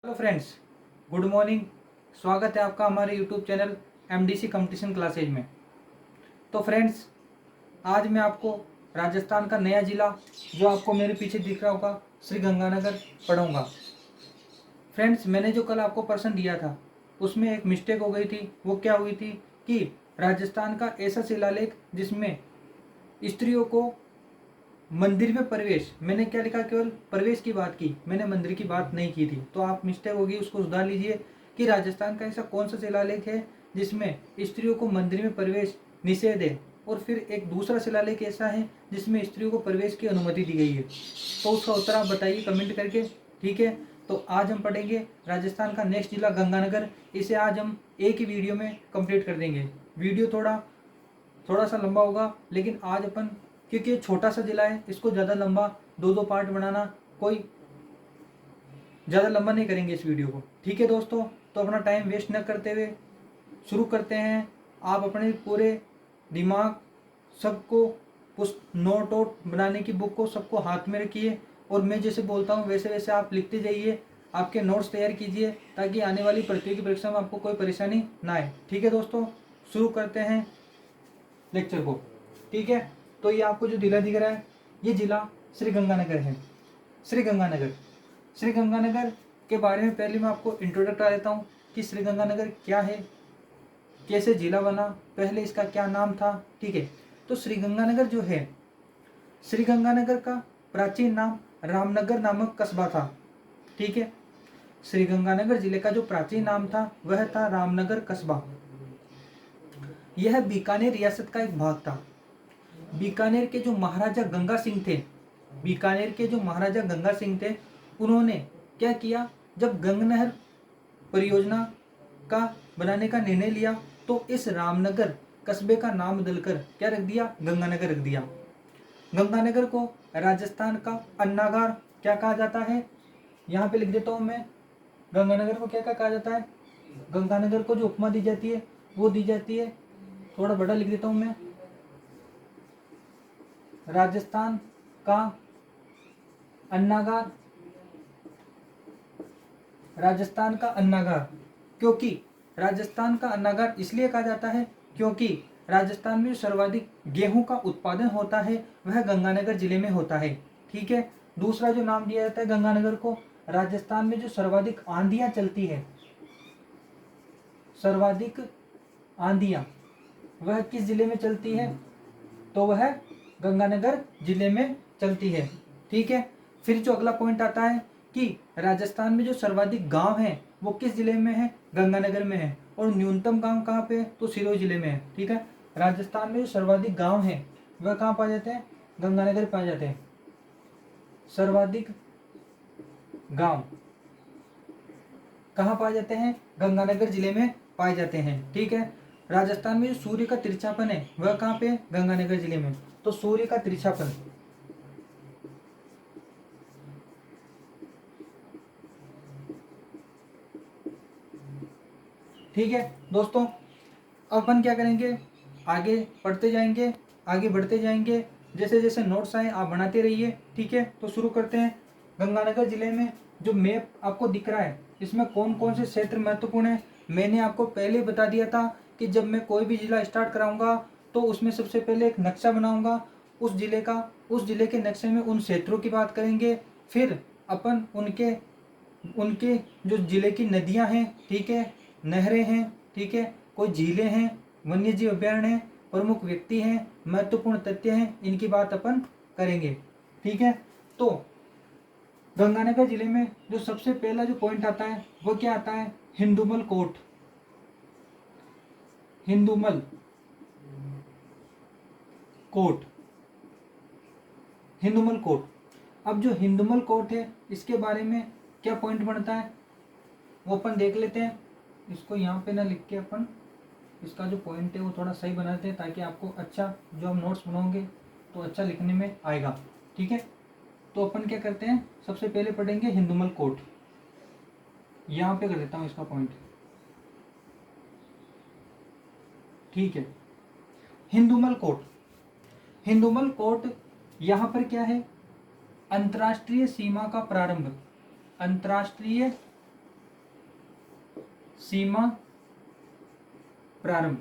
Hello friends, good morning. स्वागत है आपका हमारे YouTube channel MDC competition classes में। तो फ्रेंड्स, आज मैं आपको राजस्थान का नया ज़िला जो आपको मेरे पीछे दिख रहा होगा श्री गंगानगर पढ़ाऊंगा। फ्रेंड्स, मैंने जो कल आपको प्रश्न दिया था उसमें एक मिस्टेक हो गई थी। वो क्या हुई थी कि राजस्थान का ऐसा शिलालेख जिसमें स्त्रियों को मंदिर में प्रवेश, मैंने क्या लिखा, केवल प्रवेश की बात की, मैंने मंदिर की बात नहीं की थी। तो आप मिस्टेक होगी, उसको सुधार लीजिए कि राजस्थान का ऐसा कौन सा शिलालेख है जिसमें स्त्रियों को मंदिर में प्रवेश निषेध है, और फिर एक दूसरा शिलालेख ऐसा है जिसमें स्त्रियों को प्रवेश की अनुमति दी गई है। तो उसका उत्तर आप बताइए कमेंट करके, ठीक है। तो आज हम पढ़ेंगे राजस्थान का नेक्स्ट जिला गंगानगर। इसे आज हम एक ही वीडियो में कंप्लीट कर देंगे। वीडियो थोड़ा सा लंबा होगा, लेकिन आज अपन, क्योंकि ये छोटा सा जिला है, इसको ज़्यादा लंबा दो पार्ट बनाना, कोई ज़्यादा लंबा नहीं करेंगे इस वीडियो को, ठीक है दोस्तों। तो अपना टाइम वेस्ट न करते हुए शुरू करते हैं। आप अपने पूरे दिमाग सबको, उस नोट वोट बनाने की बुक को सबको हाथ में रखिए, और मैं जैसे बोलता हूँ वैसे वैसे आप लिखते जाइए, आपके नोट्स तैयार कीजिए, ताकि आने वाली प्रतियोगी परीक्षा में आपको कोई परेशानी ना आए, ठीक है दोस्तों। शुरू करते हैं लेक्चर को, ठीक है। तो ये आपको जो जिला दिख रहा है, ये जिला श्री गंगानगर है। श्री गंगानगर, श्री गंगानगर के बारे में पहले मैं आपको इंट्रोडक्ट करा देता हूँ कि श्री गंगानगर क्या है, कैसे जिला बना, पहले इसका क्या नाम था, ठीक है। तो श्री गंगानगर जो है, श्री गंगानगर का प्राचीन नाम रामनगर नामक कस्बा था, ठीक है। श्री गंगानगर जिले का जो प्राचीन नाम था वह था रामनगर कस्बा। यह बीकानेर रियासत का एक भाग था। बीकानेर के जो महाराजा गंगा सिंह थे, बीकानेर के जो महाराजा गंगा सिंह थे, उन्होंने क्या किया, जब गंग नहर परियोजना का बनाने का निर्णय लिया, तो इस रामनगर कस्बे का नाम बदलकर क्या रख दिया, गंगानगर रख दिया। गंगानगर को राजस्थान का अन्नागार क्या कहा जाता है, यहाँ पे लिख देता हूँ मैं। गंगानगर को क्या क्या कहा जाता है, गंगानगर को जो उपमा दी जाती है वो दी जाती है, थोड़ा बड़ा लिख देता हूँ मैं, राजस्थान का अन्नागार। राजस्थान का अन्नागार, क्योंकि राजस्थान का अन्नागार इसलिए कहा जाता है क्योंकि राजस्थान में सर्वाधिक गेहूं का उत्पादन होता है वह गंगानगर जिले में होता है, ठीक है। दूसरा जो नाम दिया जाता है गंगानगर को, राजस्थान में जो सर्वाधिक आंधियां चलती है, सर्वाधिक आंधियां वह किस जिले में चलती है, तो वह गंगानगर जिले में चलती है, ठीक है। फिर जो अगला पॉइंट आता है कि राजस्थान में जो सर्वाधिक गांव हैं वो किस जिले में है, गंगानगर में है, और न्यूनतम गांव कहाँ पे है, तो सिरोही जिले में है, ठीक है। राजस्थान में जो सर्वाधिक गांव हैं वह कहाँ पाए जाते हैं, गंगानगर पाए जाते हैं। सर्वाधिक गांव कहाँ पाए जाते हैं, गंगानगर जिले में पाए जाते हैं, ठीक है। राजस्थान में जो सूर्य का तिरछापन है वह कहाँ पे है, गंगानगर जिले में। तो सूर्य का तिरछापन, ठीक है दोस्तों। अब अपन क्या करेंगे, आगे पढ़ते जाएंगे, आगे बढ़ते जाएंगे, जैसे जैसे नोट्स आए आप बनाते रहिए, ठीक है। तो शुरू करते हैं। गंगानगर जिले में जो मैप आपको दिख रहा है इसमें कौन कौन से क्षेत्र महत्वपूर्ण है, मैंने आपको पहले बता दिया था कि जब मैं कोई भी जिला स्टार्ट कराऊंगा तो उसमें सबसे पहले एक नक्शा बनाऊंगा उस जिले का, उस जिले के नक्शे में उन क्षेत्रों की बात करेंगे, फिर अपन उनके उनके जो जिले की नदियां हैं, ठीक है, नहरें हैं, ठीक है, कोई झीलें हैं, वन्य जीव अभ्यारण्य हैं, प्रमुख व्यक्ति हैं, महत्वपूर्ण तथ्य हैं, इनकी बात अपन करेंगे, ठीक है। तो गंगानगर जिले में जो सबसे पहला जो पॉइंट आता है वो क्या आता है, हिंदुमल कोट। हिंदुमल कोट, हिंदुमल कोट। अब जो हिंदुमल कोट है इसके बारे में क्या पॉइंट बनता है वो अपन देख लेते हैं। इसको यहाँ पे ना लिख के अपन इसका जो पॉइंट है वो थोड़ा सही बनाते हैं, ताकि आपको अच्छा, जो हम नोट्स बनाओगे तो अच्छा लिखने में आएगा, ठीक है। तो अपन क्या करते हैं, सबसे पहले पढ़ेंगे हिंदुमल कोट। यहाँ पे कर देता हूँ इसका पॉइंट, ठीक है। हिंदुमल कोट, हिंदुमल कोट यहाँ पर क्या है, अंतर्राष्ट्रीय सीमा का प्रारंभ, अंतर्राष्ट्रीय सीमा प्रारंभ।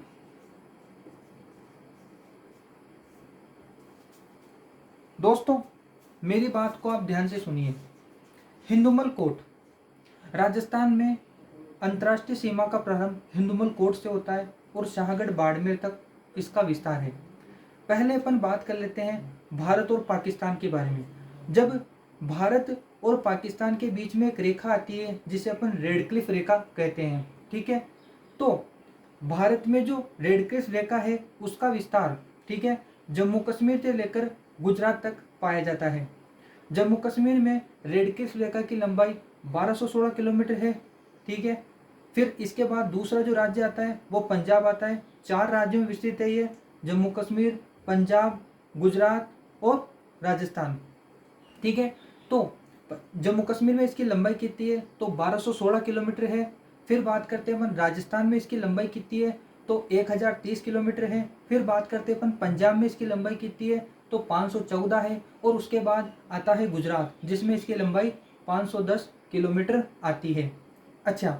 दोस्तों मेरी बात को आप ध्यान से सुनिए। हिंदुमल कोट, राजस्थान में अंतर्राष्ट्रीय सीमा का प्रारंभ हिंदुमल कोट से होता है और शाहगढ़ बाड़मेर तक इसका विस्तार है। पहले अपन बात कर लेते हैं भारत और पाकिस्तान के बारे में। जब भारत और पाकिस्तान के बीच में एक रेखा आती है जिसे अपन रेड क्लिफ रेखा कहते हैं, ठीक है, तो भारत में जो रेड क्लिफ रेखा है उसका विस्तार, ठीक है, जम्मू कश्मीर से लेकर गुजरात तक पाया जाता है। जम्मू कश्मीर में रेड क्लिफ रेखा की लंबाई 1216 किलोमीटर है, ठीक है। फिर इसके बाद दूसरा जो राज्य आता है वो पंजाब आता है। 4 राज्यों में विस्तृत है ये, जम्मू कश्मीर, पंजाब, गुजरात और राजस्थान, ठीक है। तो जम्मू कश्मीर में इसकी लंबाई कितनी है तो 1216 किलोमीटर है। फिर बात करते हैं अपन राजस्थान में इसकी लंबाई कितनी है तो 1030 किलोमीटर है। फिर बात करते हैं अपन पंजाब में इसकी लंबाई कितनी है तो 514 है। और उसके बाद आता है गुजरात जिसमें इसकी लंबाई 510 किलोमीटर आती है। अच्छा,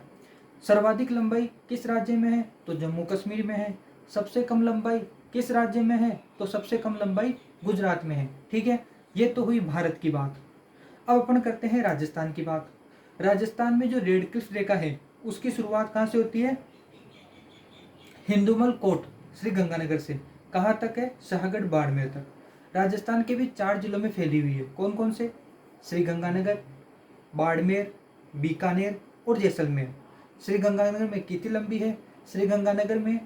सर्वाधिक लंबाई किस राज्य में है तो जम्मू कश्मीर में है। सबसे कम लंबाई किस राज्य में है तो सबसे कम लंबाई गुजरात में है, ठीक है। ये तो हुई भारत की बात। अब अपन करते हैं राजस्थान की बात। राजस्थान में जो रेड क्लिफ रेखा है उसकी शुरुआत कहाँ से होती है, हिंदुमल कोट श्री गंगानगर से। कहाँ तक है, शाहगढ़ बाड़मेर तक। राजस्थान के भी 4 जिलों में फैली हुई है। कौन कौन से, श्री गंगानगर, बाड़मेर, बीकानेर और जैसलमेर। श्री गंगानगर में कितनी लंबी है, श्री गंगानगर में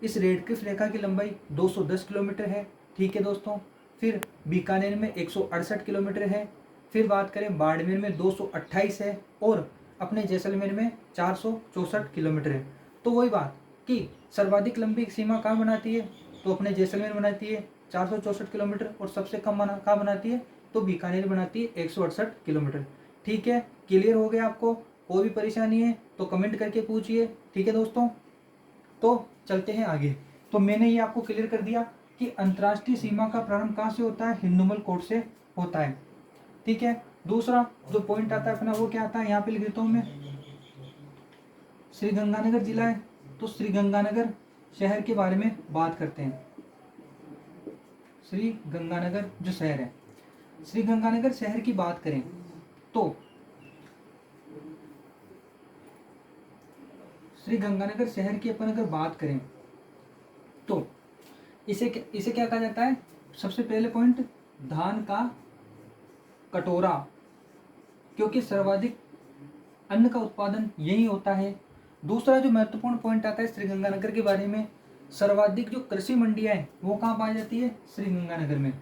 इस रेड क्लिफ रेखा की लंबाई 210 किलोमीटर है, ठीक है दोस्तों। फिर बीकानेर में 168 किलोमीटर है। फिर बात करें बाड़मेर में 228 है और अपने जैसलमेर में 464 किलोमीटर है। तो वही बात कि सर्वाधिक लंबी सीमा कहाँ बनाती है तो अपने जैसलमेर बनाती है 464 किलोमीटर, और सबसे कम कहाँ बनाती है तो बीकानेर बनाती है 168 किलोमीटर। ठीक है, क्लियर हो गया आपको? कोई भी परेशानी है तो कमेंट करके पूछिए, ठीक है दोस्तों। तो चलते हैं आगे। तो मैंने ये आपको क्लियर कर दिया कि अंतर्राष्ट्रीय सीमा का प्रारंभ कहाँ से होता है, हिंदुमल कोट से होता है, ठीक है। दूसरा जो पॉइंट आता है अपना वो क्या आता है, यहाँ पे लिख देता हूँ मैं, श्री गंगानगर जिला है तो श्री गंगानगर शहर के बारे में बात करते हैं। श्री गंगानगर जो शहर है, श्री गंगानगर शहर की बात करें तो श्री गंगानगर शहर की अपन अगर बात करें तो इसे क्या कहा जाता है, सबसे पहले पॉइंट धान का कटोरा, क्योंकि सर्वाधिक अन्न का उत्पादन यही होता है। दूसरा जो महत्वपूर्ण पॉइंट आता है श्री गंगानगर के बारे में, सर्वाधिक जो कृषि मंडियां हैं वो कहाँ पाई जाती है, श्री गंगानगर में।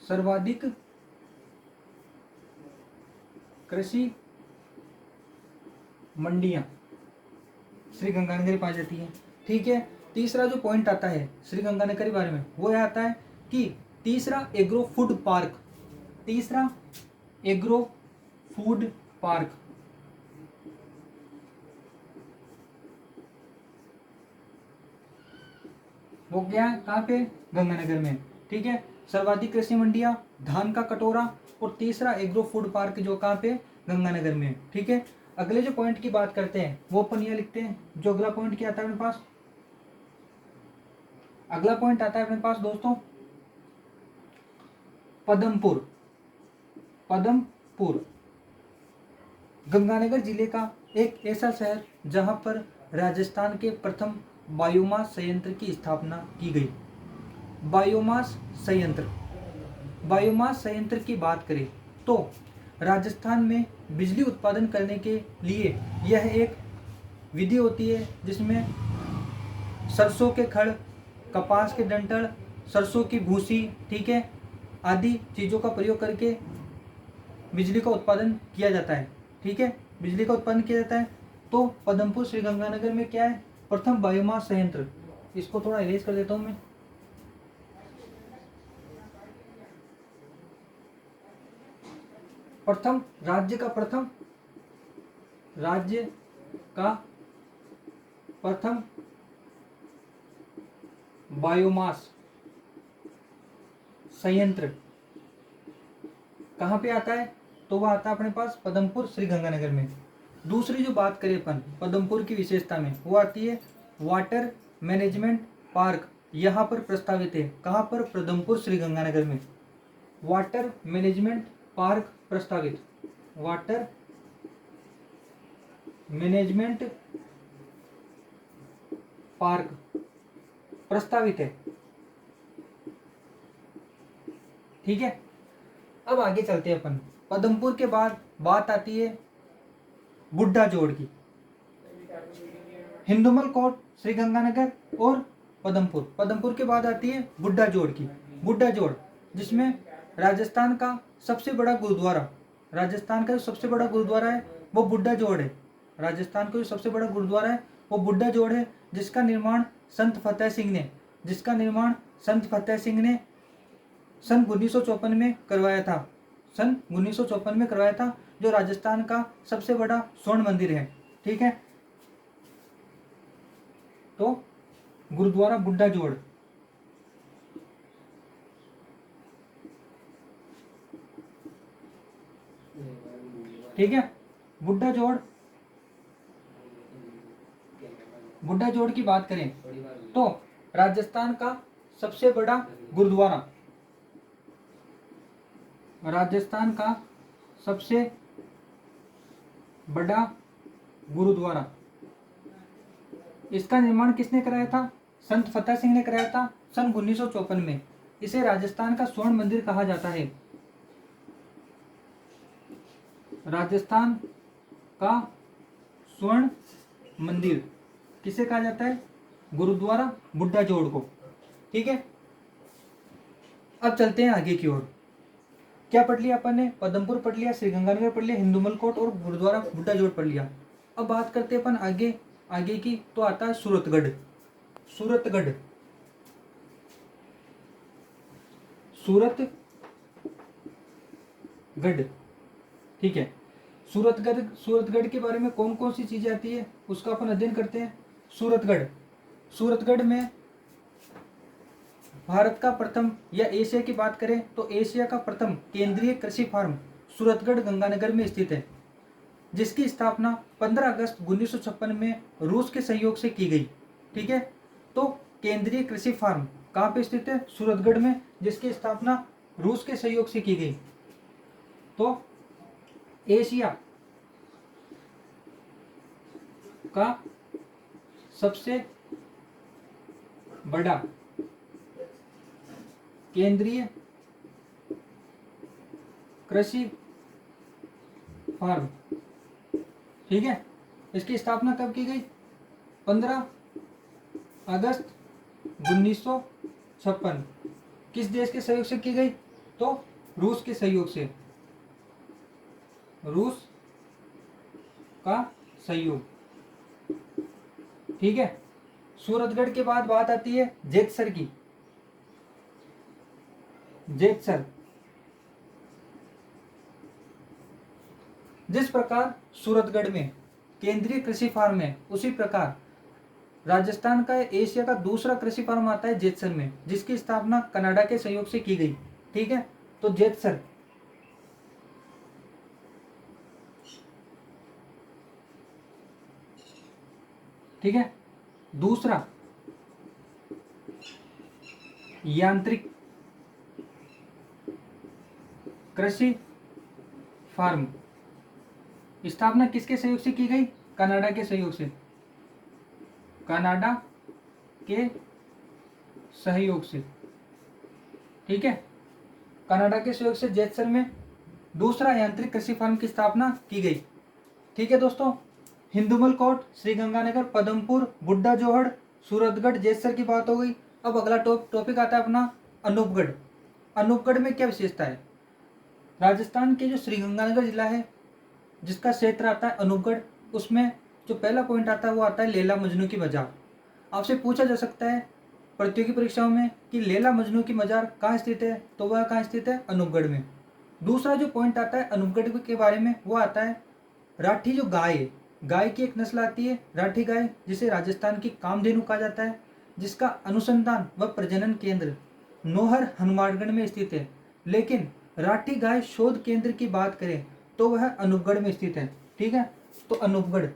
सर्वाधिक कृषि मंडियां श्री गंगानगर पाई जाती है, ठीक है। तीसरा जो पॉइंट आता है श्री गंगानगर के बारे में वो आता है कि तीसरा एग्रो फूड पार्क, तीसरा एग्रो फूड पार्क वो क्या है, कहाँ पे, गंगानगर में, ठीक है। सर्वाधिक कृषि मंडियां, धान का कटोरा और तीसरा एग्रो फूड पार्क जो कहाँ पे, गंगानगर में, ठीक है। अगले जो पॉइंट की बात करते हैं वो अपन ये लिखते हैं। जो अगला पॉइंट क्या आता है अपने पास, अगला पॉइंट आता है अपने पास दोस्तों पदमपुर। पदमपुर गंगानगर जिले का एक ऐसा शहर जहां पर राजस्थान के प्रथम बायोमास संयंत्र की स्थापना की गई। बायोमास संयंत्र, बायोमास संयंत्र की बात करें तो राजस्थान में बिजली उत्पादन करने के लिए यह एक विधि होती है जिसमें सरसों के खड़, कपास के डंठल, सरसों की भूसी, ठीक है, आदि चीज़ों का प्रयोग करके बिजली का उत्पादन किया जाता है, ठीक है, बिजली का उत्पादन किया जाता है। तो पदमपुर श्री गंगानगर में क्या है, प्रथम बायोमास संयंत्र। इसको थोड़ा इरेज कर देता हूं मैं। प्रथम राज्य का प्रथम बायोमास संयंत्र कहाँ पे आता है तो वह आता है अपने पास पदमपुर श्री गंगानगर में। दूसरी जो बात करें अपन पदमपुर की विशेषता में, वो आती है वाटर मैनेजमेंट पार्क यहाँ पर प्रस्तावित है। कहाँ पर? पदमपुर श्रीगंगानगर में वाटर मैनेजमेंट पार्क प्रस्तावित, वाटर मैनेजमेंट पार्क प्रस्तावित है। ठीक है, अब आगे चलते हैं अपन। पदमपुर के बाद बात आती है बुड्ढा जोड़ की। हिंदुमल कोट, श्रीगंगानगर और पदमपुर। पदमपुर के बाद आती है बुड्ढा जोड़ की। बुड्ढा जोड़ जिसमें राजस्थान का सबसे बड़ा गुरुद्वारा, राजस्थान का जो सबसे बड़ा गुरुद्वारा है वो बुड्ढा जोड़ है। राजस्थान का जो सबसे बड़ा गुरुद्वारा है वो बुड्ढा जोड़ है, जिसका निर्माण संत फतेह सिंह ने सन 1954 में करवाया था। सन 1954 में करवाया था, जो राजस्थान का सबसे बड़ा स्वर्ण मंदिर है। ठीक है, तो गुरुद्वारा बुड्ढा जोड़। ठीक है, बुड्ढा जोड़ की बात करें तो राजस्थान का सबसे बड़ा गुरुद्वारा, राजस्थान का सबसे बड़ा गुरुद्वारा, इसका निर्माण किसने कराया था? संत फतेह सिंह ने कराया था सन 1954 में। इसे राजस्थान का स्वर्ण मंदिर कहा जाता है। राजस्थान का स्वर्ण मंदिर किसे कहा जाता है? गुरुद्वारा बुड्ढा जोड़ को। ठीक है, अब चलते हैं आगे की ओर। क्या पढ़ लिया अपन ने? पदमपुर पढ़ लिया, श्रीगंगानगर पढ़ लिया, हिंदुमल कोट और गुरुद्वारा बुड्ढा जोड़ पढ़ लिया। अब बात करते हैं अपन आगे की, तो आता है सूरतगढ़। ठीक है, सूरतगढ़ के बारे में कौन कौन सी चीजें आती है उसका अपन अध्ययन करते हैं। सूरतगढ़ में भारत का प्रथम, या एशिया की बात करें तो एशिया का प्रथम केंद्रीय कृषि फार्म सूरतगढ़ गंगानगर में स्थित है, जिसकी स्थापना 15 अगस्त 1956 में रूस के सहयोग से की गई। ठीक है, तो केंद्रीय कृषि फार्म कहाँ पे स्थित है? सूरतगढ़ में, जिसकी स्थापना रूस के सहयोग से की गई। तो एशिया का सबसे बड़ा केंद्रीय कृषि फार्म। ठीक है, इसकी स्थापना कब की गई? 15 अगस्त 1956। किस देश के सहयोग से की गई? तो रूस के सहयोग से, रूस का सहयोग। ठीक है, सूरतगढ़ के बाद बात आती है जेतसर की। जेतसर, जिस प्रकार सूरतगढ़ में केंद्रीय कृषि फार्म है, उसी प्रकार राजस्थान का एशिया का दूसरा कृषि फार्म आता है जेतसर में, जिसकी स्थापना कनाडा के सहयोग से की गई। ठीक है, तो जेतसर। ठीक है, दूसरा यांत्रिक कृषि फार्म, स्थापना किसके सहयोग से की गई? कनाडा के सहयोग से, कनाडा के सहयोग से। ठीक है, कनाडा के सहयोग से जेतसर में दूसरा यांत्रिक कृषि फार्म की स्थापना की गई। ठीक है दोस्तों, हिंदुमल कोट, श्रीगंगानगर, पदमपुर, बुड्ढा जोहड़, सूरतगढ़, जेतसर की बात हो गई। अब अगला टॉपिक आता है अपना अनूपगढ़। अनूपगढ़ में क्या विशेषता है? राजस्थान के जो श्रीगंगानगर जिला है, जिसका क्षेत्र आता है अनूपगढ़, उसमें जो पहला पॉइंट आता है वो आता है लैला मजनू की मजार। आपसे पूछा जा सकता है प्रतियोगी परीक्षाओं में कि लैला मजनू की मजार कहाँ स्थित है, तो वह कहाँ स्थित है? अनूपगढ़ में। दूसरा जो पॉइंट आता है अनूपगढ़ के बारे में, वो आता है राठी। जो गाय है, गाय की एक नस्ल आती है राठी गाय, जिसे राजस्थान की कामधेनु कहा जाता है, जिसका अनुसंधान व प्रजनन केंद्र नोहर हनुमानगढ़ में स्थित है। लेकिन राठी गाय शोध केंद्र की बात करें तो वह अनूपगढ़ में स्थित है। ठीक है, तो अनूपगढ़,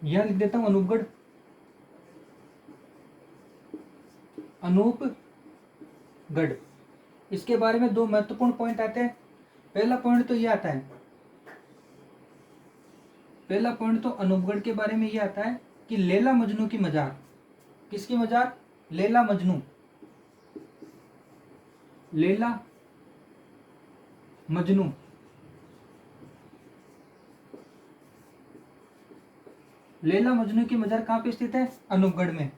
यहां लिख देता हूं अनूपगढ़, अनूपगढ़। इसके बारे में दो महत्वपूर्ण पॉइंट आते हैं। पहला पॉइंट तो ये आता है, पहला पॉइंट तो अनूपगढ़ के बारे में ये आता है कि लैला मजनू की मजार, किसकी मजार? लैला मजनू, लैला मजनू, लैला मजनू की मजार कहां पे स्थित है? अनूपगढ़ में।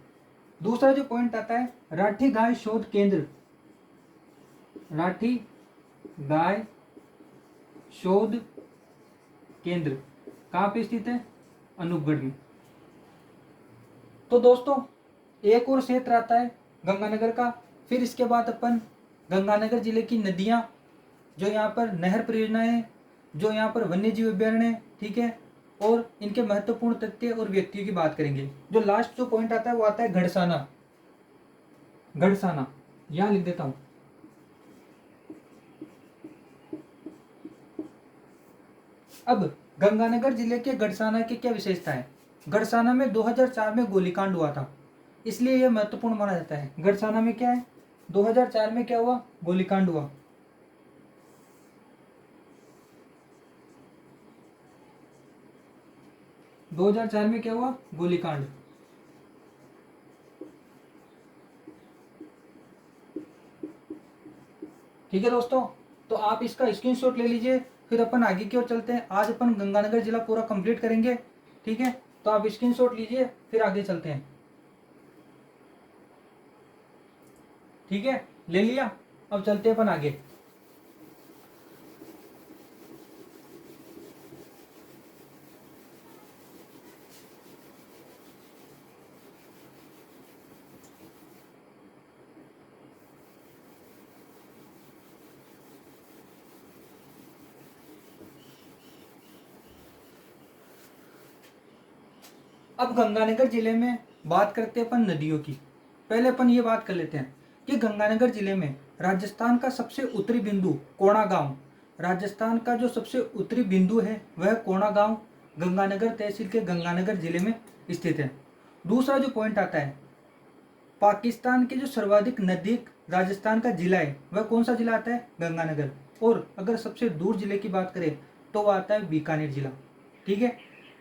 दूसरा जो पॉइंट आता है, राठी गाय शोध केंद्र, राठी गाय शोध केंद्र कहां पे स्थित है? अनूपगढ़ में। तो दोस्तों एक और क्षेत्र आता है गंगानगर का। फिर इसके बाद अपन गंगानगर जिले की नदियां, जो यहाँ पर नहर परियोजनाएं हैं, जो यहाँ पर वन्य जीव अभ्यारण्य है, ठीक है, और इनके महत्वपूर्ण तथ्य और व्यक्तियों की बात करेंगे। जो लास्ट जो पॉइंट आता है वो आता है घड़साना, घड़साना यहां लिख देता हूं। अब गंगानगर जिले के गड़साना की क्या विशेषता है? गड़साना में 2004 में गोलीकांड हुआ था, इसलिए यह महत्वपूर्ण माना जाता है। गड़साना में क्या है? 2004 में क्या हुआ? गोलीकांड हुआ। दो हजार चार में क्या हुआ? गोलीकांड। ठीक है दोस्तों, तो आप इसका स्क्रीनशॉट ले लीजिए, फिर अपन आगे की ओर चलते हैं। आज अपन गंगानगर जिला पूरा कंप्लीट करेंगे, ठीक है, तो आप स्क्रीनशॉट लीजिए, फिर आगे चलते हैं। ठीक है, ले लिया, अब चलते हैं अपन आगे। अब गंगानगर जिले में बात करते हैं अपन नदियों की। पहले अपन ये बात कर लेते हैं कि गंगानगर जिले में राजस्थान का सबसे उत्तरी बिंदु कोणा गांव, राजस्थान का जो सबसे उत्तरी बिंदु है वह कोणा गांव गंगानगर तहसील के गंगानगर जिले में स्थित है। दूसरा जो पॉइंट आता है, पाकिस्तान के जो सर्वाधिक नजदीक राजस्थान का जिला है वह कौन सा जिला आता है? गंगानगर। और अगर सबसे दूर जिले की बात करें तो वह आता है बीकानेर जिला। ठीक है,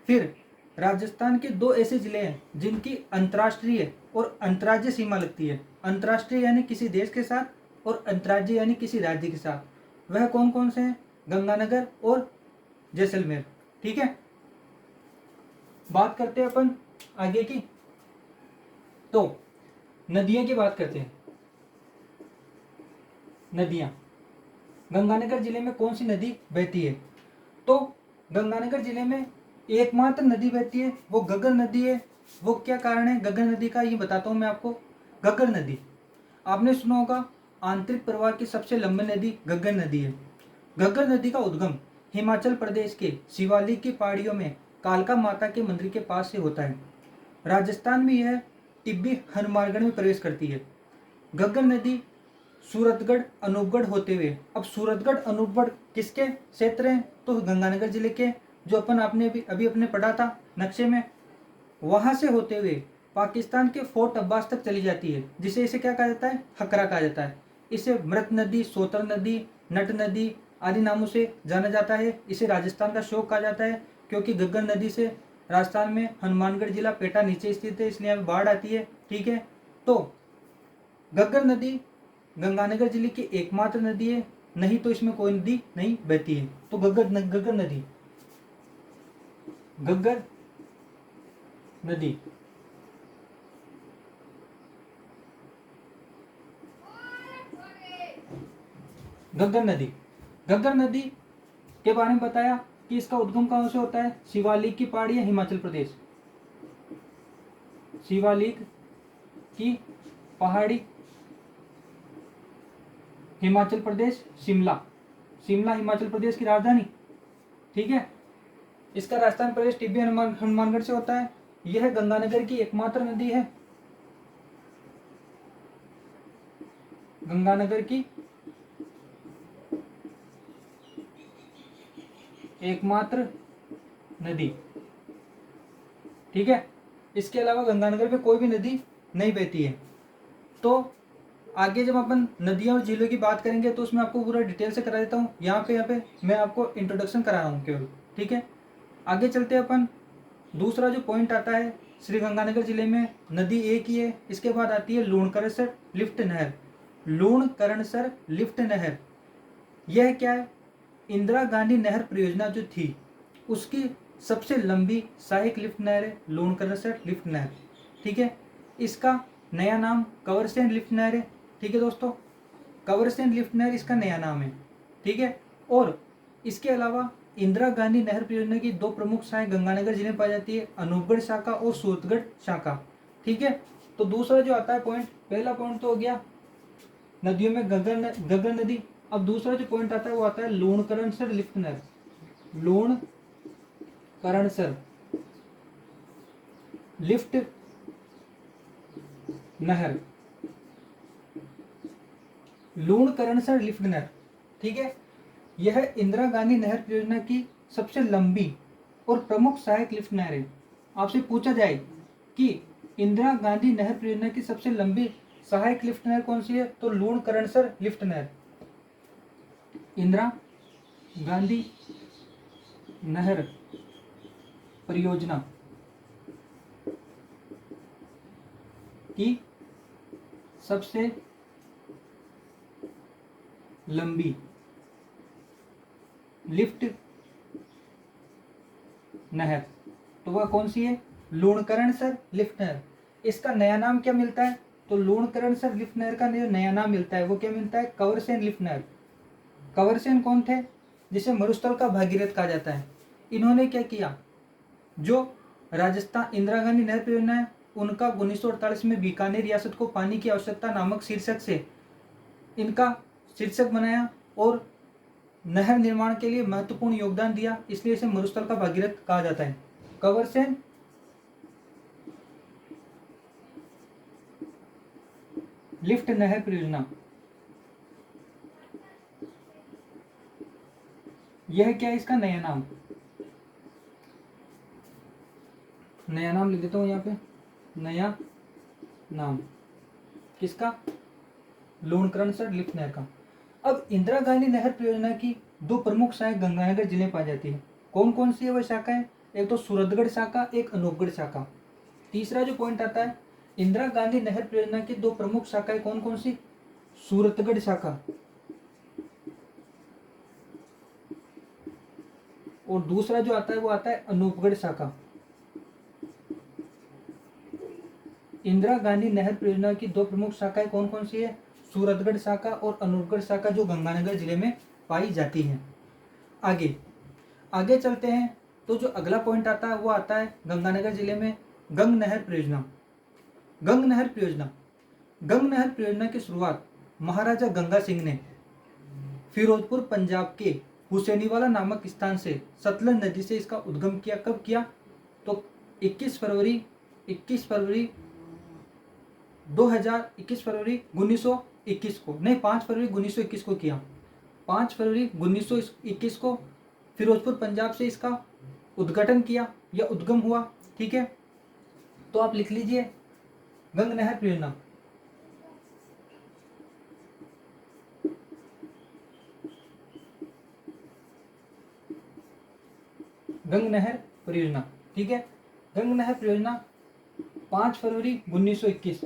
फिर राजस्थान के दो ऐसे जिले हैं जिनकी अंतर्राष्ट्रीय और अंतर्राज्यीय सीमा लगती है। अंतर्राष्ट्रीय यानी किसी देश के साथ, और अंतर्राज्यीय यानी किसी राज्य के साथ। वह कौन कौन से हैं? गंगानगर और जैसलमेर। ठीक है, बात करते हैं अपन आगे की, तो नदियां की बात करते हैं। नदियां, गंगानगर जिले में कौन सी नदी बहती है? तो गंगानगर जिले में एकमात्र नदी बहती है, वो घग्गर नदी है। वो क्या कारण है घग्गर नदी का, ये बताता हूं मैं आपको। घग्गर नदी, आपने सुना होगा आंतरिक प्रवाह की सबसे लंबी नदी घग्गर नदी है। घग्गर नदी का उद्गम हिमाचल प्रदेश के शिवालिक की पहाड़ियों में कालका माता के मंदिर के पास से होता है। राजस्थान में यह टिब्बी हनुमानगढ़ में प्रवेश करती है। घग्गर नदी सूरतगढ़ अनूपगढ़ होते हुए, अब सूरतगढ़ अनूपगढ़ किसके क्षेत्र हैं? तो गंगानगर जिले के, जो अपन आपने अभी अपने पढ़ा था नक्शे में, वहां से होते हुए पाकिस्तान के फोर्ट अब्बास तक चली जाती है, जिसे इसे क्या कहा जाता है? हकरा कहा जाता है। इसे मृत नदी, सोतर नदी, नट नदी आदि नामों से जाना जाता है। इसे राजस्थान का शोक कहा जाता है, क्योंकि घग्गर नदी से राजस्थान में हनुमानगढ़ जिला पेटा नीचे स्थित है, इसलिए यहाँ बाढ़ आती है। ठीक है, तो घग्गर नदी गंगानगर जिले की एकमात्र नदी है, नहीं तो इसमें कोई नदी नहीं बहती है। तो घग्गर नदी, घग्गर नदी, घग्गर नदी, घग्गर नदी के बारे में बताया कि इसका उद्गम कहां से होता है? शिवालिक की पहाड़ी है, हिमाचल प्रदेश। शिवालिक की पहाड़ी, हिमाचल प्रदेश, शिमला, शिमला हिमाचल प्रदेश की राजधानी। ठीक है, इसका राजस्थान प्रदेश टिब्बी हनुमानगढ़ से होता है। यह गंगानगर की एकमात्र नदी है, गंगानगर की एकमात्र नदी। ठीक है, इसके अलावा गंगानगर में कोई भी नदी नहीं बहती है। तो आगे जब अपन नदियां और झीलों की बात करेंगे तो उसमें आपको पूरा डिटेल से करा देता हूँ। यहाँ पे मैं आपको इंट्रोडक्शन करा रहा हूँ केवल। ठीक है, आगे चलते हैं अपन। दूसरा जो पॉइंट आता है, श्री गंगानगर जिले में नदी एक ही है। इसके बाद आती है लूणकरणसर लिफ्ट नहर। लूणकरणसर लिफ्ट नहर यह क्या है? इंदिरा गांधी नहर परियोजना जो थी उसकी सबसे लंबी सहायक लिफ्ट नहर है लूणकरणसर लिफ्ट नहर। ठीक है, इसका नया नाम कंवरसेन लिफ्ट नहर है। ठीक है दोस्तों, कंवरसेन लिफ्ट नहर इसका नया नाम है। ठीक है, और इसके अलावा इंदिरा गांधी नहर परियोजना की दो प्रमुख शाखाएं गंगानगर जिले में पाई जाती है, अनूपगढ़ शाखा और सूरतगढ़ शाखा। ठीक है, तो दूसरा जो आता है पॉइंट, पहला पॉइंट तो हो गया नदियों में घग्गर नदी। अब दूसरा जो पॉइंट आता है वो आता है लूणकरणसर लिफ्ट नहर। लूणकरणसर लिफ्ट नहर। लूणकरणसर लिफ्ट नहर, ठीक है, यह इंदिरा गांधी नहर परियोजना की सबसे लंबी और प्रमुख सहायक लिफ्ट नहर है। आपसे पूछा जाए कि इंदिरा गांधी नहर परियोजना की सबसे लंबी सहायक लिफ्ट नहर कौन सी है, तो लूणकरणसर लिफ्ट नहर। इंदिरा गांधी नहर परियोजना की सबसे लंबी लिफ्ट नहर, तो वह कौन सी है? लूणकरणसर लिफ्ट नहर। इसका नया नाम क्या मिलता है? तो लूणकरणसर लिफ्ट नहर का नया नाम मिलता है वो क्या मिलता है? कंवरसेन लिफ्ट नहर। कंवरसेन कौन थे? जिसे मरुस्थल का भागीरथ कहा जाता है। इन्होंने क्या किया, जो राजस्थान इंदिरा गांधी नहर परियोजना है उनका 1948 में बीकानेर रियासत को पानी की आवश्यकता नामक शीर्षक से इनका शीर्षक बनाया और नहर निर्माण के लिए महत्वपूर्ण योगदान दिया, इसलिए इसे मरुस्थल का भागीरथ कहा जाता है। कंवरसेन लिफ्ट नहर परियोजना, यह क्या है? इसका नया नाम, नया नाम लिख देता हूं यहाँ पे, नया नाम किसका? लूणकरणसर लिफ्ट नहर का। अब इंदिरा गांधी नहर परियोजना की दो प्रमुख शाखाएं गंगानगर जिले में पाई जाती है। कौन कौन सी है वह शाखाएं? एक तो सूरतगढ़ शाखा, एक अनूपगढ़ शाखा। तीसरा जो पॉइंट आता है, इंदिरा गांधी नहर परियोजना की दो प्रमुख शाखाएं कौन कौन सी? सूरतगढ़ शाखा और दूसरा जो आता है वो आता है अनूपगढ़ शाखा। इंदिरा गांधी नहर परियोजना की दो प्रमुख शाखाएं कौन कौन सी है? सूरतगढ़ शाखा और अनूपगढ़ शाखा, जो गंगानगर जिले में पाई जाती हैं। आगे आगे चलते हैं तो जो अगला पॉइंट आता है वो आता है गंगानगर जिले में गंग नहर परियोजना। गंग नहर परियोजना, गंग नहर परियोजना की शुरुआत महाराजा गंगा सिंह ने फिरोजपुर पंजाब के हुसैनीवाला नामक स्थान से सतलज नदी से इसका उद्गम किया। कब किया? तो 21 फरवरी 1921 को, नहीं 5 फरवरी 1921 को किया। 5 फरवरी 1921 को फिरोजपुर पंजाब से इसका उद्घाटन किया या उद्गम हुआ। ठीक है, तो आप लिख लीजिए गंग नहर परियोजना। गंग नहर परियोजना, ठीक है, गंग नहर परियोजना 5 फरवरी 1921।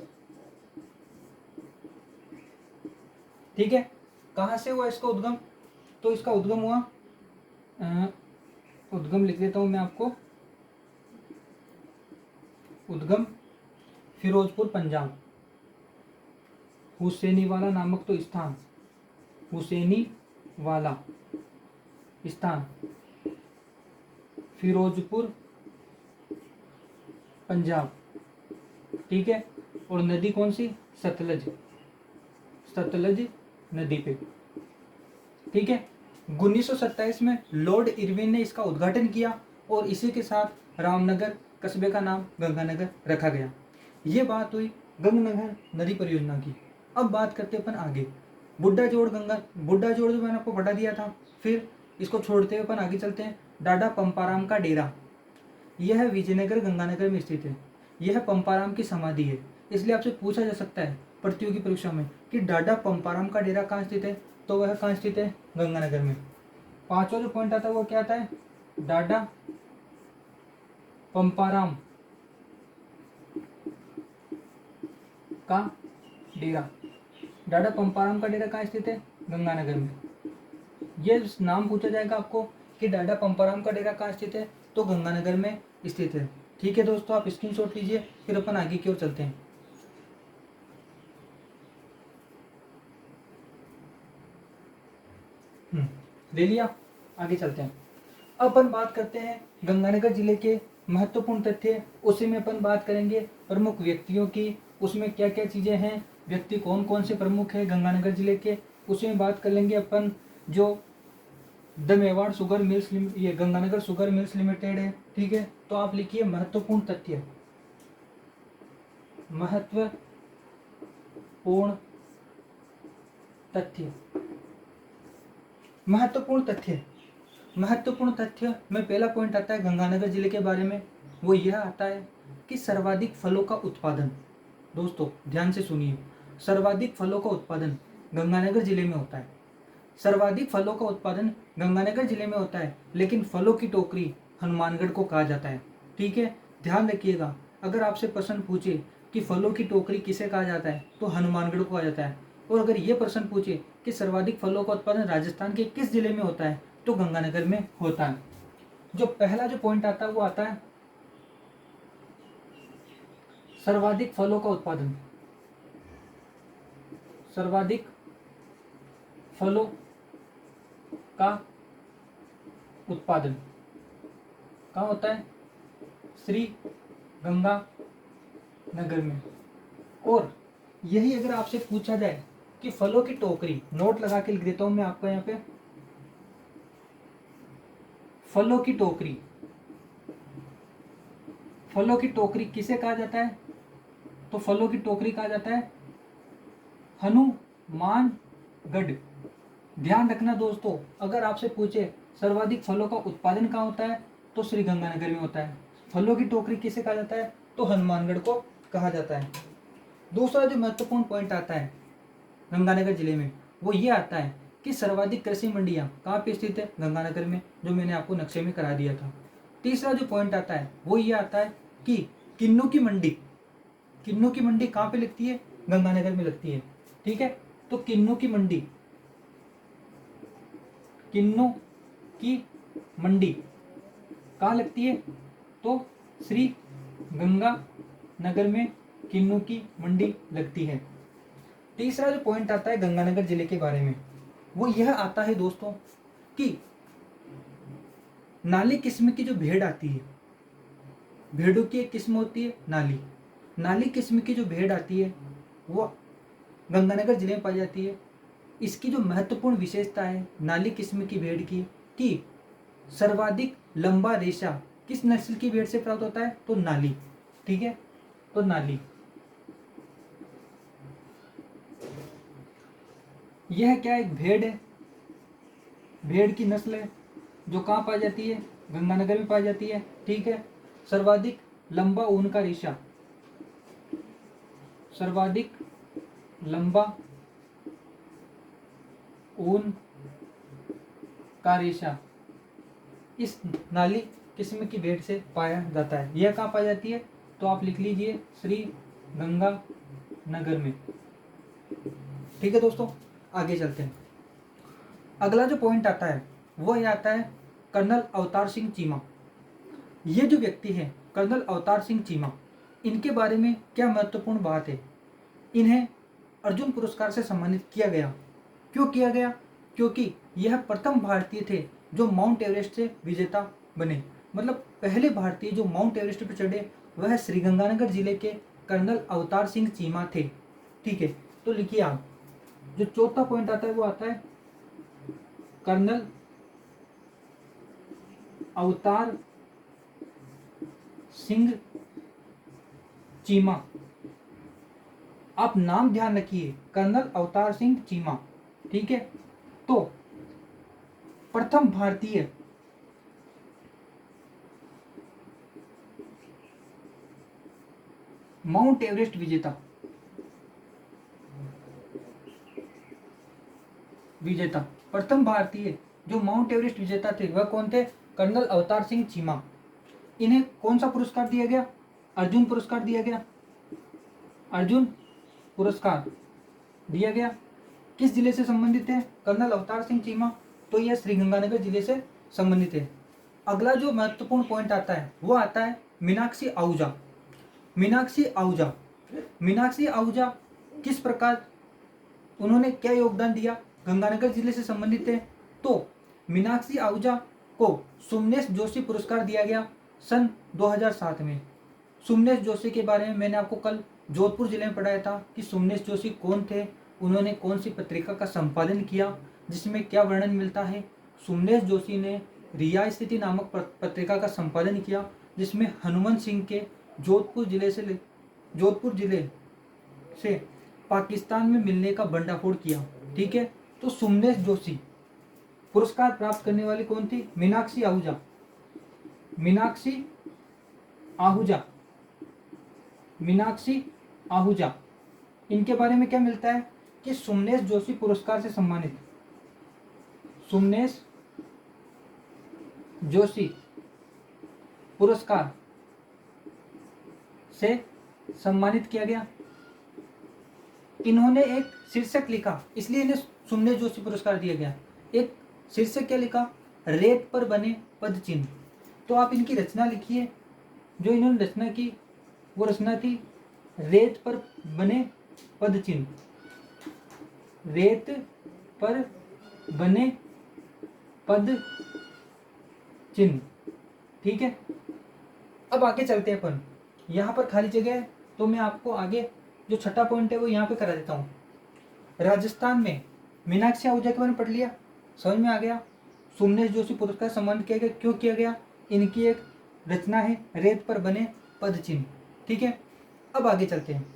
ठीक है, कहाँ से हुआ इसका उद्गम? तो इसका उद्गम हुआ, उद्गम लिख देता हूं मैं आपको, उद्गम फिरोजपुर पंजाब, हुसैनीवाला नामक तो स्थान, हुसैनीवाला स्थान फिरोजपुर पंजाब। ठीक है, और नदी कौन सी? सतलज, सतलज नदी पे। ठीक है, 1927 में लॉर्ड इरविन ने इसका उद्घाटन किया और इसी के साथ रामनगर कस्बे का नाम गंगानगर रखा गया। ये बात हुई गंगनगर नदी परियोजना की। अब बात करते अपन आगे, बुड्ढा जोड़ जो मैंने आपको बता दिया था। फिर इसको छोड़ते हुए अपन आगे चलते हैं। डाडा पंपाराम का डेरा, यह विजयनगर गंगानगर में स्थित है। यह पंपाराम की समाधि है। इसलिए आपसे पूछा जा सकता है प्रतियोगी परीक्षा में कि डाडा पंपाराम का डेरा कहाँ स्थित है, तो वह कहाँ स्थित है, गंगानगर में। पांचवा जो पॉइंट आता है वो क्या आता है, डाडा पंपाराम का डेरा। डाडा पंपाराम का डेरा कहाँ स्थित है, गंगानगर में। ये नाम पूछा जाएगा आपको कि डाडा पंपाराम का डेरा कहाँ स्थित है, तो गंगानगर में स्थित है। ठीक है दोस्तों, आप स्क्रीनशॉट लीजिए, फिर अपन आगे की ओर चलते हैं। ले लिया, आगे चलते हैं। अपन बात करते हैं गंगानगर जिले के महत्वपूर्ण तथ्य, उसी में अपन बात करेंगे प्रमुख व्यक्तियों की, उसमें क्या क्या चीजें हैं, व्यक्ति कौन कौन से प्रमुख है गंगानगर जिले के, उसी में बात कर लेंगे अपन। जो द मेवाड़ शुगर मिल्स, ये गंगानगर शुगर मिल्स लिमिटेड है। ठीक है, तो आप लिखिए महत्वपूर्ण तथ्य, महत्वपूर्ण तथ्य, महत्वपूर्ण तथ्य। महत्वपूर्ण तथ्य में पहला पॉइंट आता है गंगानगर जिले के बारे में, वो यह आता है कि सर्वाधिक फलों का उत्पादन। दोस्तों ध्यान से सुनिए, सर्वाधिक फलों का उत्पादन गंगानगर जिले में होता है। सर्वाधिक फलों का उत्पादन गंगानगर जिले में होता है, लेकिन फलों की टोकरी हनुमानगढ़ को कहा जाता है। ठीक है, ध्यान रखिएगा, अगर आपसे प्रश्न पूछे कि फलों की टोकरी किसे कहा जाता है, तो हनुमानगढ़ को कहा जाता है। और अगर ये प्रश्न पूछे कि सर्वाधिक फलों का उत्पादन राजस्थान के किस जिले में होता है, तो गंगानगर में होता है। जो पहला जो पॉइंट आता है वो आता है सर्वाधिक फलों का उत्पादन। सर्वाधिक फलों का उत्पादन कहाँ होता है, श्री गंगानगर में। और यही अगर आपसे पूछा जाए कि फलों की टोकरी, नोट लगा के लिख देता हूं मैं आपको यहाँ पे, फलों की टोकरी, फलों की टोकरी किसे कहा जाता है, तो फलों की टोकरी कहा जाता है हनुमानगढ़। ध्यान रखना दोस्तों, अगर आपसे पूछे सर्वाधिक फलों का उत्पादन कहाँ होता है, तो श्री गंगानगर में होता है। फलों की टोकरी किसे कहा जाता है, तो हनुमानगढ़ को कहा जाता है। दूसरा जो महत्वपूर्ण पॉइंट आता है गंगानगर जिले में, वो ये आता है कि सर्वाधिक कृषि मंडियां कहाँ पे स्थित है, गंगानगर में, जो मैंने आपको नक्शे में करा दिया था। तीसरा जो पॉइंट आता है वो ये आता है कि किन्नू की मंडी, किन्नू की मंडी कहाँ पे लगती है, गंगानगर में लगती है। ठीक है, तो किन्नू की मंडी, किन्नू की मंडी कहाँ लगती है, तो श्री गंगानगर में किन्नू की मंडी लगती है। तीसरा जो पॉइंट आता है गंगानगर जिले के बारे में, वो यह आता है दोस्तों कि नाली किस्म की जो भेड़ आती है, भेड़ों की एक किस्म होती है नाली, नाली किस्म की जो भेड़ आती है वो गंगानगर जिले में पाई जाती है। इसकी जो महत्वपूर्ण विशेषता है नाली किस्म की भेड़ की, कि सर्वाधिक लंबा रेशा किस नस्ल की भेड़ से प्राप्त होता है, तो नाली। ठीक है, तो नाली, यह क्या एक भेड़ है, भेड़ की नस्ल है जो कहाँ पाई जाती है, गंगानगर में पाई जाती है। ठीक है, सर्वाधिक लंबा ऊन का रेशा, सर्वाधिक लंबा ऊन का रेशा इस नाली किस्म की भेड़ से पाया जाता है। यह कहाँ पाई जाती है, तो आप लिख लीजिए श्री गंगानगर में। ठीक है दोस्तों, आगे चलते हैं। अगला जो पॉइंट आता है वो ये आता है कर्नल अवतार सिंह चीमा। ये जो व्यक्ति है कर्नल अवतार सिंह चीमा, इनके बारे में क्या महत्वपूर्ण बात है, इन्हें अर्जुन पुरस्कार से सम्मानित किया गया। क्यों किया गया, क्योंकि यह प्रथम भारतीय थे जो माउंट एवरेस्ट से विजेता बने। मतलब पहले भारतीय जो माउंट एवरेस्ट पर चढ़े वह श्रीगंगानगर जिले के कर्नल अवतार सिंह चीमा थे। ठीक है, तो लिखिए आप, जो चौथा पॉइंट आता है वो आता है कर्नल अवतार सिंह चीमा। आप नाम ध्यान रखिए, कर्नल अवतार सिंह चीमा। ठीक है, तो प्रथम भारतीय माउंट एवरेस्ट विजेता प्रथम भारतीय जो माउंट एवरेस्ट विजेता थे वह कौन थे? कर्नल अवतार सिंह चीमा। इन्हें कौन सा पुरस्कार दिया गया? अर्जुन पुरस्कार दिया गया। अर्जुन पुरस्कार दिया गया। किस जिले से संबंधित है कर्नल अवतार सिंह चीमा? तो यह श्रीगंगानगर जिले से संबंधित है। अगला जो महत्वपूर्ण पॉइंट आता है वो आता है मीनाक्षी आहूजा। मीनाक्षी आहूजा, मीनाक्षी आहूजा किस प्रकार उन्होंने क्या योगदान दिया? गंगानगर जिले से संबंधित है। तो मीनाक्षी आहूजा को सुमनेश जोशी पुरस्कार दिया गया सन 2007 में। सुमनेश जोशी के बारे में मैंने आपको कल जोधपुर जिले में पढ़ाया था कि सुमनेश जोशी कौन थे, उन्होंने कौन सी पत्रिका का संपादन किया, जिसमें क्या वर्णन मिलता है। सुमनेश जोशी ने रिया स्थिति नामक पत्रिका का संपादन किया, जिसमें हनुमंत सिंह के जोधपुर जिले से पाकिस्तान में मिलने का भंडाफोड़ किया। ठीक है, तो सुमनेश जोशी पुरस्कार प्राप्त करने वाली कौन थी? मीनाक्षी आहूजा। मीनाक्षी आहूजा, मीनाक्षी आहूजा। इनके बारे में क्या मिलता है कि सुमनेश जोशी पुरस्कार से सम्मानित, सुमनेश जोशी पुरस्कार से सम्मानित किया गया। इन्होंने एक शीर्षक लिखा, इसलिए इन्हें सुमनेश जोशी पुरस्कार दिया गया। एक शीर्षक क्या लिखा? रेत पर बने पद चिन्ह। तो आप इनकी रचना लिखिए। जो इन्होंने रचना की वो रचना थी रेत पर बने पद चिन्ह। रेत पर बने पद चिन्ह। ठीक है, अब आगे चलते हैं अपन। यहाँ पर खाली जगह है तो मैं आपको आगे जो छठा पॉइंट है वो यहाँ पे करा देता हूँ। राजस्थान में मीनाक्षी आहूजा के बारे में पढ़ लिया, समझ में आ गया। सुमनेश जोशी पुरस्कार सम्मानित किया गया, क्यों किया गया? इनकी एक रचना है रेत पर बने पद चिन्ह। ठीक है, अब आगे चलते हैं।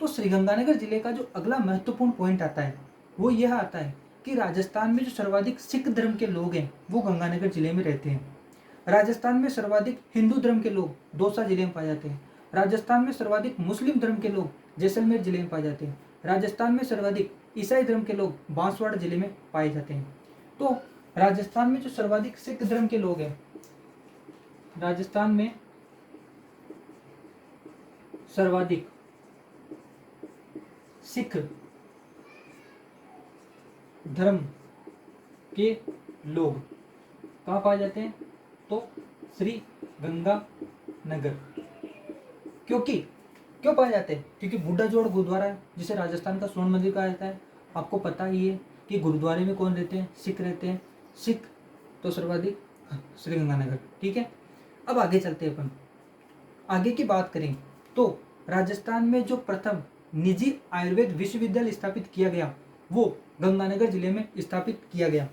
तो श्रीगंगानगर जिले का जो अगला महत्वपूर्ण पॉइंट आता है वो यह आता है कि राजस्थान में जो सर्वाधिक सिख धर्म के लोग हैं वो गंगानगर जिले में रहते हैं। राजस्थान में सर्वाधिक हिंदू धर्म के लोग दौसा जिले में पाए जाते हैं। राजस्थान में सर्वाधिक मुस्लिम धर्म के लोग जैसलमेर जिले में पाए जाते हैं। राजस्थान में सर्वाधिक ईसाई धर्म के लोग बांसवाड़ा जिले में पाए जाते हैं। तो राजस्थान में जो सर्वाधिक सिख धर्म के लोग हैं, राजस्थान में सर्वाधिक सिख धर्म के लोग कहाँ पाए जाते हैं? तो श्री गंगानगर। क्यों पाए जाते हैं? क्योंकि बूढ़ा जोड़ गुरुद्वारा है जिसे राजस्थान का स्वर्ण मंदिर कहा जाता है। आपको पता ही है कि गुरुद्वारे में कौन रहते हैं? सिख रहते हैं। सिख तो सर्वाधिक श्री गंगानगर। ठीक है, अब आगे चलते हैं अपन। आगे की बात करें तो राजस्थान में जो प्रथम निजी आयुर्वेद विश्वविद्यालय स्थापित किया गया वो गंगानगर जिले में स्थापित किया गया।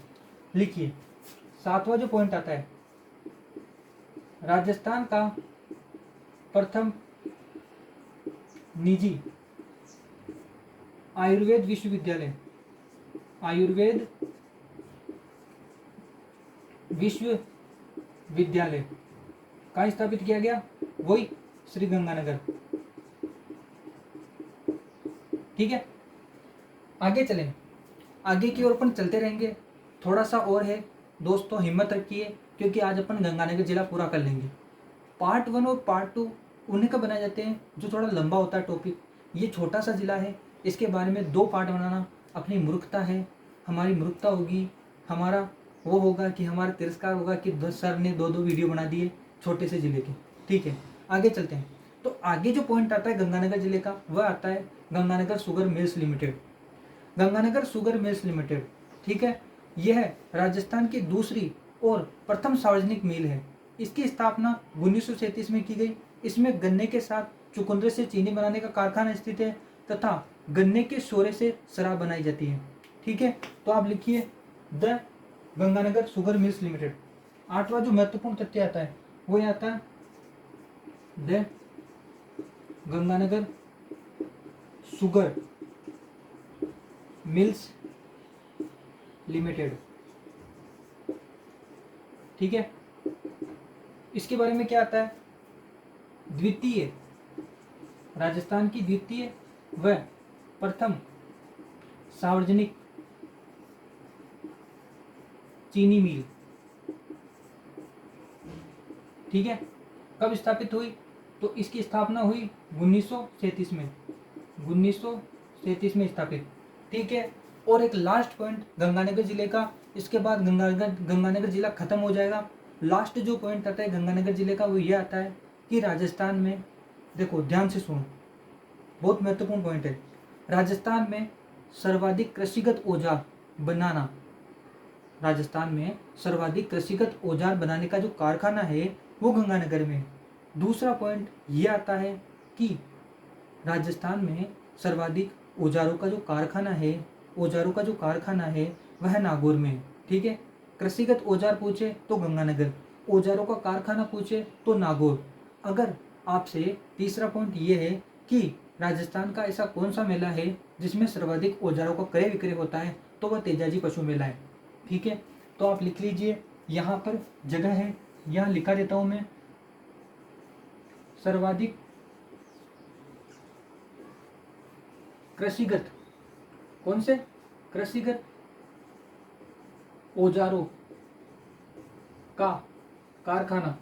लिखिए, सातवां जो पॉइंट आता है, राजस्थान का प्रथम निजी आयुर्वेद विश्वविद्यालय कहाँ स्थापित किया गया? वही श्री गंगानगर। ठीक है, आगे चलें। आगे की ओर अपन चलते रहेंगे। थोड़ा सा और है दोस्तों, हिम्मत रखिए क्योंकि आज अपन गंगानगर जिला पूरा कर लेंगे। पार्ट 1 और पार्ट 2 उन्हीं का बनाए जाते हैं जो थोड़ा लंबा होता है टॉपिक। ये छोटा सा जिला है, इसके बारे में 2 पार्ट बनाना अपनी मूर्खता है। हमारी मूर्खता होगी, हमारा वो होगा कि हमारा तिरस्कार होगा कि सर ने 2 वीडियो बना दिए छोटे से जिले के। ठीक है, आगे चलते हैं। तो आगे जो पॉइंट आता है गंगानगर जिले का वह आता है Ganganagar sugar mills limited. Ganganagar sugar mills limited, ठीक है, यह राजस्थान की दूसरी और प्रथम सार्वजनिक मिल है। इसकी स्थापना 1937 में की गई। इसमें गन्ने के साथ चुकंदर से चीनी बनाने का कारखाना स्थित है तथा गन्ने के शोरे से शराब बनाई जाती है। ठीक है, तो आप लिखिए the Ganganagar sugar mills limited. 8वां जो महत्वपूर्ण तथ्य आता है वो ये आता है the Ganganagar sugar mills limited. ठीक है, इसके बारे में क्या आता है? द्वितीय राजस्थान की द्वितीय व प्रथम सार्वजनिक चीनी मिल, ठीक है, कब स्थापित हुई? तो इसकी स्थापना हुई 1937 में, 1937 में स्थापित, ठीक है। और एक लास्ट पॉइंट गंगानगर जिले का, इसके बाद गंगानगर जिला खत्म हो जाएगा। लास्ट जो पॉइंट आता है गंगानगर जिले का वो ये आता है कि राजस्थान में, देखो ध्यान से सुनो, बहुत महत्वपूर्ण पॉइंट है। राजस्थान में सर्वाधिक कृषिगत औजार बनाना, राजस्थान में सर्वाधिक कृषिगत औजार बनाने का जो कारखाना है वो गंगानगर में। दूसरा पॉइंट ये आता है कि राजस्थान में सर्वाधिक औजारों का जो कारखाना है, औजारों का जो कारखाना है वह नागौर में, ठीक है। कृषिगत औजार पूछे तो गंगानगर, औजारों का कारखाना पूछे तो नागौर। अगर आपसे तीसरा पॉइंट ये है कि राजस्थान का ऐसा कौन सा मेला है जिसमें सर्वाधिक औजारों का क्रय विक्रय होता है, तो वह तेजाजी पशु मेला है, ठीक है। तो आप लिख लीजिए, यहाँ पर जगह है, यहाँ लिखा देता हूं मैं, सर्वाधिक कृषिगत, कौन से कृषिगत औजारों का कारखाना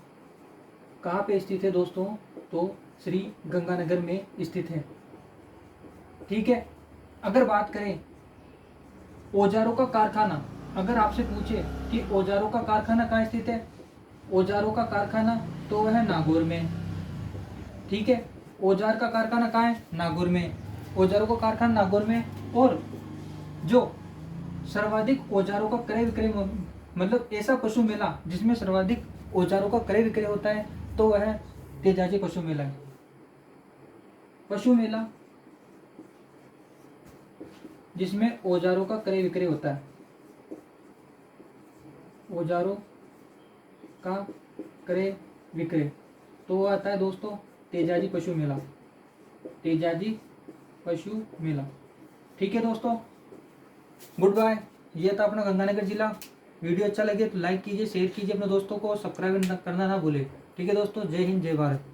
कहाँ पे स्थित है दोस्तों? तो श्री गंगानगर में स्थित है, ठीक है। अगर बात करें औजारों का कारखाना, अगर आपसे पूछे कि औजारों का कारखाना कहाँ स्थित है, औजारों का कारखाना तो वह है नागौर में, ठीक है। औजार का कारखाना कहाँ है? नागौर में, औजारों का कारखाना नागौर में। और जो सर्वाधिक औजारों का क्रय विक्रय, मतलब ऐसा पशु मेला जिसमें सर्वाधिक औजारों का क्रय विक्रय होता है, तो वह तेजाजी पशु मेला है। पशु मेला जिसमें औजारों का क्रय विक्रय होता है, औजारों का क्रय विक्रय, तो वो आता है दोस्तों तेजाजी पशु मेला, तेजाजी पशु मेला, ठीक है दोस्तों। Goodbye. ये था अपना गंगानगर जिला। वीडियो अच्छा लगे तो लाइक कीजिए, शेयर कीजिए अपने दोस्तों को, सब्सक्राइब करना ना भूले, ठीक है दोस्तों। जय हिंद, जय भारत।